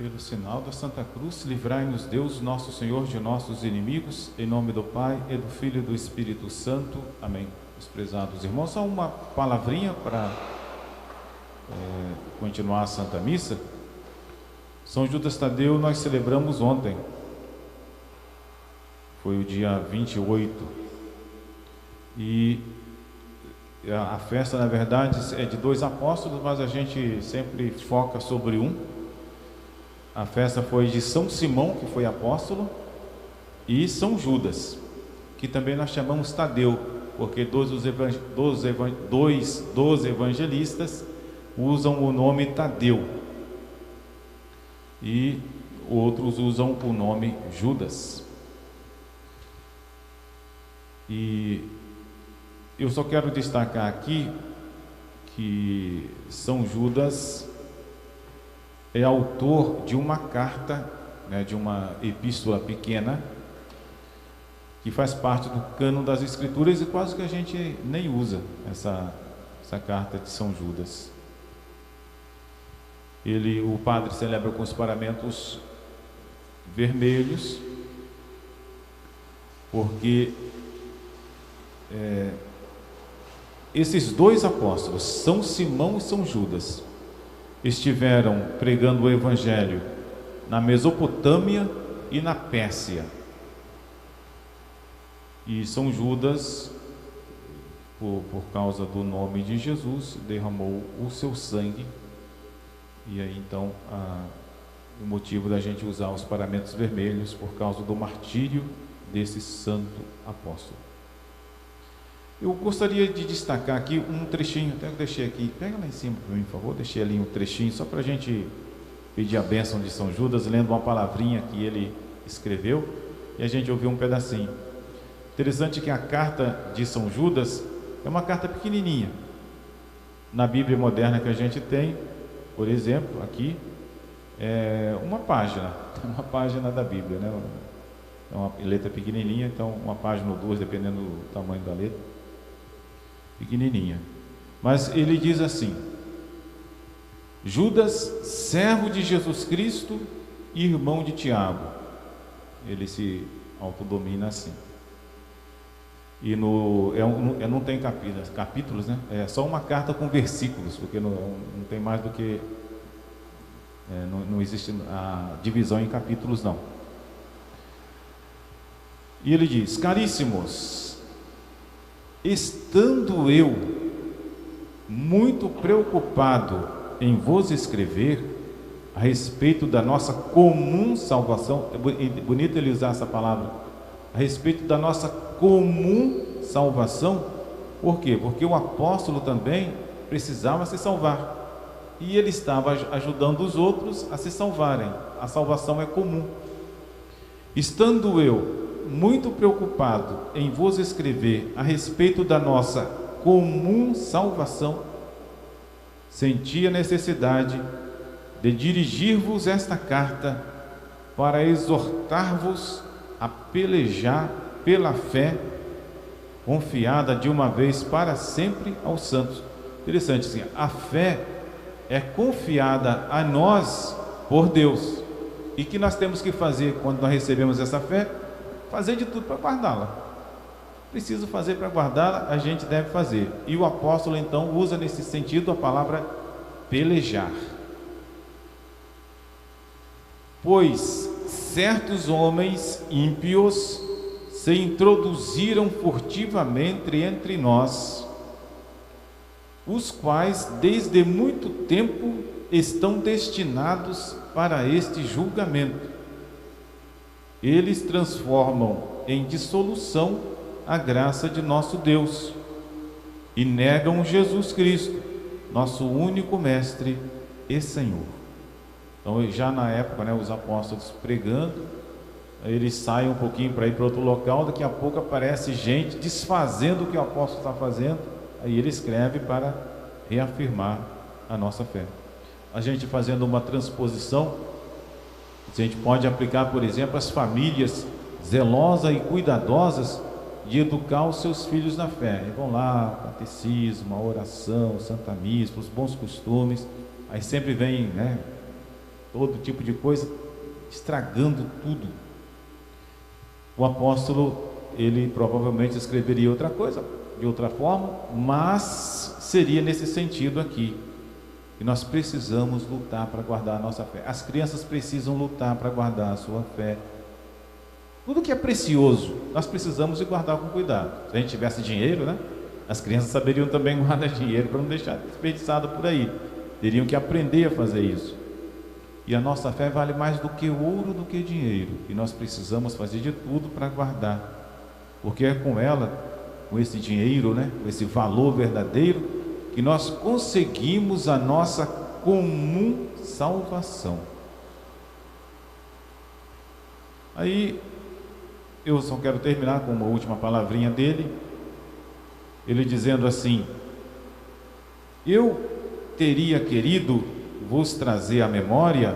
Pelo sinal da Santa Cruz, livrai-nos Deus, nosso Senhor, de nossos inimigos, em nome do Pai, e do Filho e do Espírito Santo. Amém. Meus prezados irmãos, só uma palavrinha para continuar a Santa Missa. São Judas Tadeu nós celebramos ontem, foi o dia 28, e a festa, na verdade, é de dois apóstolos, mas a gente sempre foca sobre um. A festa foi de São Simão, que foi apóstolo, e São Judas, que também nós chamamos Tadeu, porque dois dos evangelistas usam o nome Tadeu e outros usam o nome Judas. E eu só quero destacar aqui que São Judas é autor de uma carta, de uma epístola pequena, que faz parte do cânon das Escrituras, e quase que a gente nem usa essa carta de São Judas. O padre celebra com os paramentos vermelhos, porque esses dois apóstolos, São Simão e São Judas, estiveram pregando o Evangelho na Mesopotâmia e na Pérsia. E São Judas, por causa do nome de Jesus, derramou o seu sangue. E aí então o motivo da gente usar os paramentos vermelhos, por causa do martírio desse santo apóstolo. Eu gostaria de destacar aqui um trechinho, até eu deixei aqui, pega lá em cima para mim, por favor, deixei ali um trechinho, só para a gente pedir a bênção de São Judas, lendo uma palavrinha que ele escreveu, e a gente ouviu um pedacinho. Interessante que a carta de São Judas é uma carta pequenininha. Na Bíblia moderna que a gente tem, por exemplo, aqui, é uma página da Bíblia, né? É uma letra pequenininha, então uma página ou duas, dependendo do tamanho da letra. Pequenininha, mas ele diz assim: Judas, servo de Jesus Cristo e irmão de Tiago. Ele se autodomina assim. E não tem capítulos, né? É só uma carta com versículos, porque não tem mais do que não existe a divisão em capítulos, não. E ele diz: caríssimos, estando eu muito preocupado em vos escrever a respeito da nossa comum salvação, é bonito ele usar essa palavra, a respeito da nossa comum salvação. Por quê? Porque o apóstolo também precisava se salvar, e ele estava ajudando os outros a se salvarem. A salvação é comum. Estando eu muito preocupado em vos escrever a respeito da nossa comum salvação, senti a necessidade de dirigir-vos esta carta para exortar-vos a pelejar pela fé confiada de uma vez para sempre aos santos. Interessante assim, a fé é confiada a nós por Deus, e que nós temos que fazer quando nós recebemos essa fé? Fazer de tudo para guardá-la. Preciso fazer para guardá-la, a gente deve fazer. E o apóstolo então usa nesse sentido a palavra pelejar. Pois certos homens ímpios se introduziram furtivamente entre nós, os quais desde muito tempo estão destinados para este julgamento. Eles transformam em dissolução a graça de nosso Deus e negam Jesus Cristo, nosso único Mestre e Senhor. Então, já na época, os apóstolos pregando, eles saem um pouquinho para ir para outro local, daqui a pouco aparece gente desfazendo o que o apóstolo está fazendo, aí ele escreve para reafirmar a nossa fé. A gente fazendo uma transposição, a gente pode aplicar, por exemplo, as famílias zelosas e cuidadosas de educar os seus filhos na fé. E vão lá, catecismo, a oração, Santa Missa, os bons costumes. Aí sempre vem, todo tipo de coisa, estragando tudo. O apóstolo, ele provavelmente escreveria outra coisa, de outra forma, mas seria nesse sentido aqui, que nós precisamos lutar para guardar a nossa fé. As crianças precisam lutar para guardar a sua fé. Tudo que é precioso, nós precisamos de guardar com cuidado. Se a gente tivesse dinheiro, né? As crianças saberiam também guardar dinheiro para não deixar desperdiçado por aí. Teriam que aprender a fazer isso. E a nossa fé vale mais do que ouro, do que dinheiro. E nós precisamos fazer de tudo para guardar. Porque é com ela, com esse dinheiro, né? Com esse valor verdadeiro, que nós conseguimos a nossa comum salvação. Aí, eu só quero terminar com uma última palavrinha dele. Ele dizendo assim: eu teria querido vos trazer à memória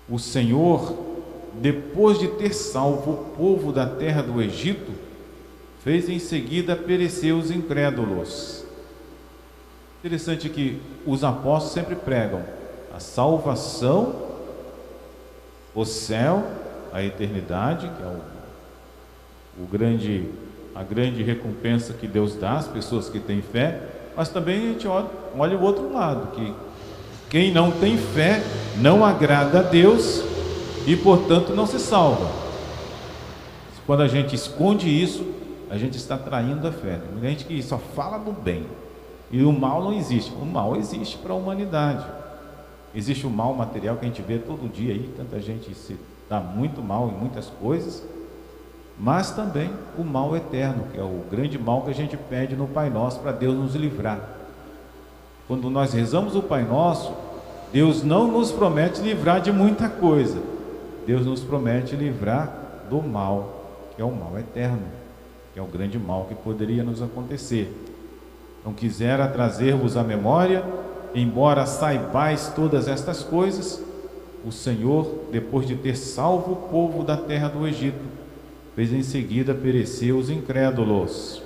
o Senhor, depois de ter salvo o povo da terra do Egito, fez em seguida perecer os incrédulos. Interessante que os apóstolos sempre pregam a salvação, o céu, a eternidade, que é a grande recompensa que Deus dá às pessoas que têm fé. Mas também a gente olha o outro lado, que quem não tem fé não agrada a Deus e, portanto, não se salva. Quando a gente esconde isso, a gente está traindo a fé. Tem gente que só fala do bem e o mal não existe. O mal existe para a humanidade. Existe o mal material que a gente vê todo dia aí, tanta gente se dá muito mal em muitas coisas, mas também o mal eterno, que é o grande mal que a gente pede no Pai Nosso para Deus nos livrar. Quando nós rezamos o Pai Nosso, Deus não nos promete livrar de muita coisa. Deus nos promete livrar do mal, que é o mal eterno, que é o grande mal que poderia nos acontecer. Então quisera trazer-vos à memória, embora saibais todas estas coisas, o Senhor, depois de ter salvo o povo da terra do Egito, fez em seguida perecer os incrédulos.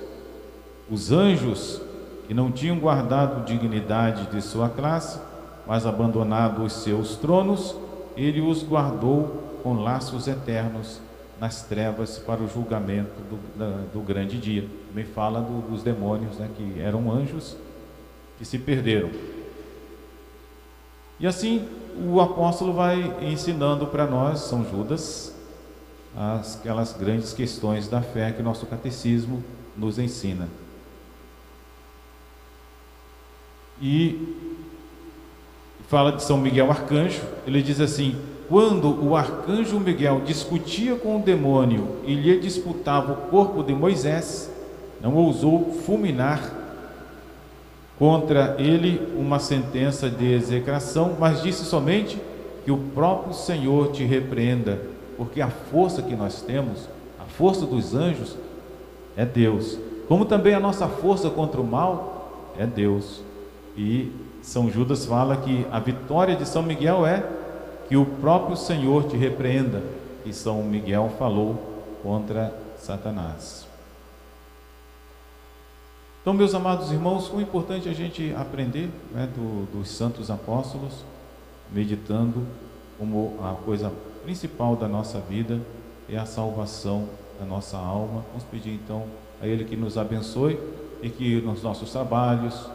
Os anjos, que não tinham guardado dignidade de sua classe, mas abandonado os seus tronos, ele os guardou com laços eternos nas trevas para o julgamento do grande dia. Também fala dos demônios, né, que eram anjos que se perderam. E assim o apóstolo vai ensinando para nós, São Judas, aquelas grandes questões da fé que o nosso catecismo nos ensina. E fala de São Miguel Arcanjo. Ele diz assim: quando o arcanjo Miguel discutia com o demônio e lhe disputava o corpo de Moisés, não ousou fulminar contra ele uma sentença de execração, mas disse somente que o próprio Senhor te repreenda, porque a força que nós temos, a força dos anjos, é Deus, como também a nossa força contra o mal é Deus. E São Judas fala que a vitória de São Miguel é que o próprio Senhor te repreenda, e São Miguel falou contra Satanás. Então, meus amados irmãos, como é importante a gente aprender, né, dos santos apóstolos, meditando como a coisa principal da nossa vida é a salvação da nossa alma. Vamos pedir então a Ele que nos abençoe e que nos nossos trabalhos,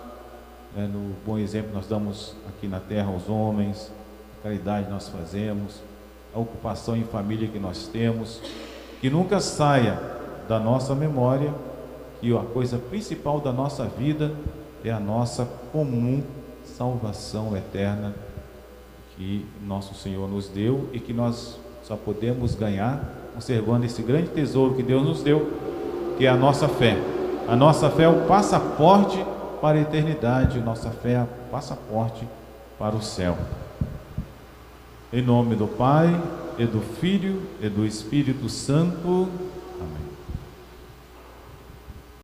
no bom exemplo nós damos aqui na terra aos homens, a caridade nós fazemos, a ocupação em família que nós temos, que nunca saia da nossa memória que a coisa principal da nossa vida é a nossa comum salvação eterna que nosso Senhor nos deu e que nós só podemos ganhar conservando esse grande tesouro que Deus nos deu, que é a nossa fé. A nossa fé é o passaporte para a eternidade, nossa fé é o passaporte para o céu. Em nome do Pai, e do Filho, e do Espírito Santo.